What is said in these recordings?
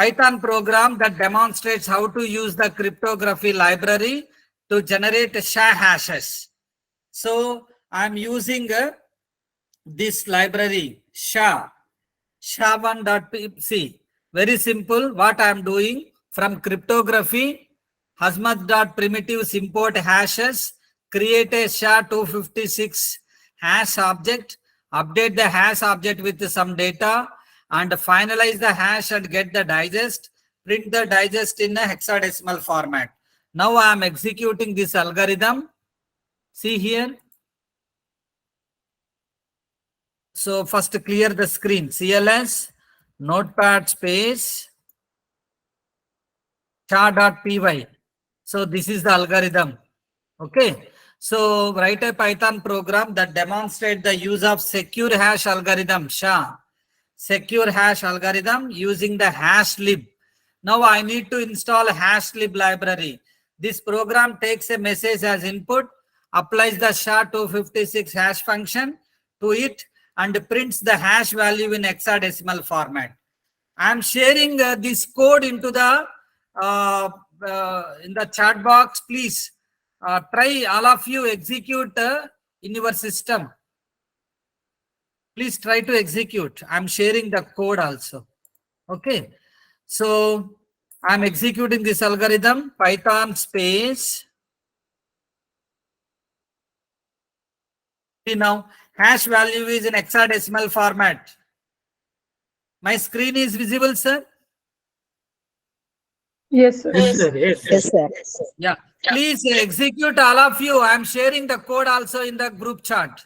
Python program that demonstrates how to use the cryptography library to generate SHA hashes. So I'm using this library SHA1.pc. Very simple. What I'm doing from cryptography, Hazmat.primitives import hashes, create a SHA-256 hash object, update the hash object with some data, and finalize the hash and get the digest, print the digest in a hexadecimal format. Now I am executing this algorithm. See here. So first clear the screen. CLS, notepad space, SHA.py. So this is the algorithm. Okay. So write a Python program that demonstrates the use of secure hash algorithm, SHA. Secure hash algorithm using the hash lib. Now I need to install a hash lib library. This program takes a message as input, applies the SHA-256 hash function to it, and prints the hash value in hexadecimal format. I am sharing this code into the in the chat box. Please try, all of you, execute in your system. Please try to execute. I'm sharing the code also. Okay. So I'm executing this algorithm, Python space. See now, hash value is in hexadecimal format. My screen is visible, sir? Yes, sir. Yes, sir. Yes, sir. Yeah. Please execute, all of you. I'm sharing the code also in the group chat.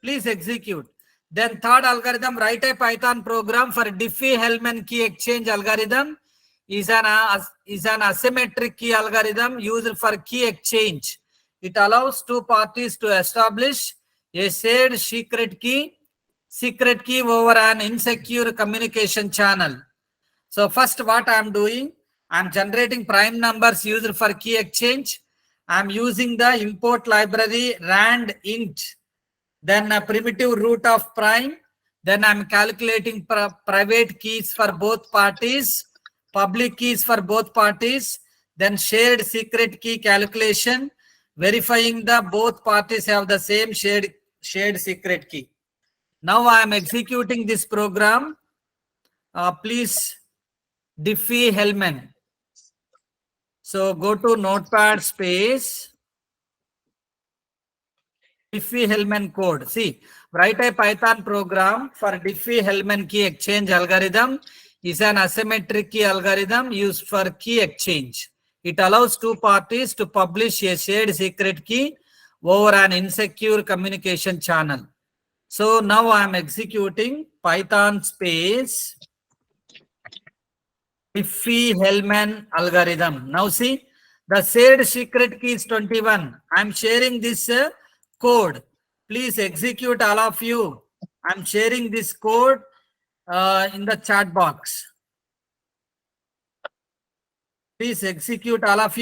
Please execute. Then third algorithm, write a Python program for Diffie-Hellman key exchange algorithm. Is an asymmetric key algorithm used for key exchange. It allows two parties to establish a shared secret key over an insecure communication channel. So first what I'm doing, I'm generating prime numbers used for key exchange. I'm using the import library rand int, then a primitive root of prime. Then I'm calculating private keys for both parties, public keys for both parties, then shared secret key calculation, verifying that both parties have the same shared secret key. Now I am executing this program. Please Diffie-Hellman. So go to notepad space, Diffie-Hellman code. See, write a Python program for Diffie-Hellman key exchange algorithm. Is an asymmetric key algorithm used for key exchange. It allows two parties to publish a shared secret key over an insecure communication channel. So now I am executing Python space Diffie-Hellman algorithm. Now see, the shared secret key is 21. I'm sharing this code. Please execute, all of you. I'm sharing this code in the chat box. Please execute, all of you.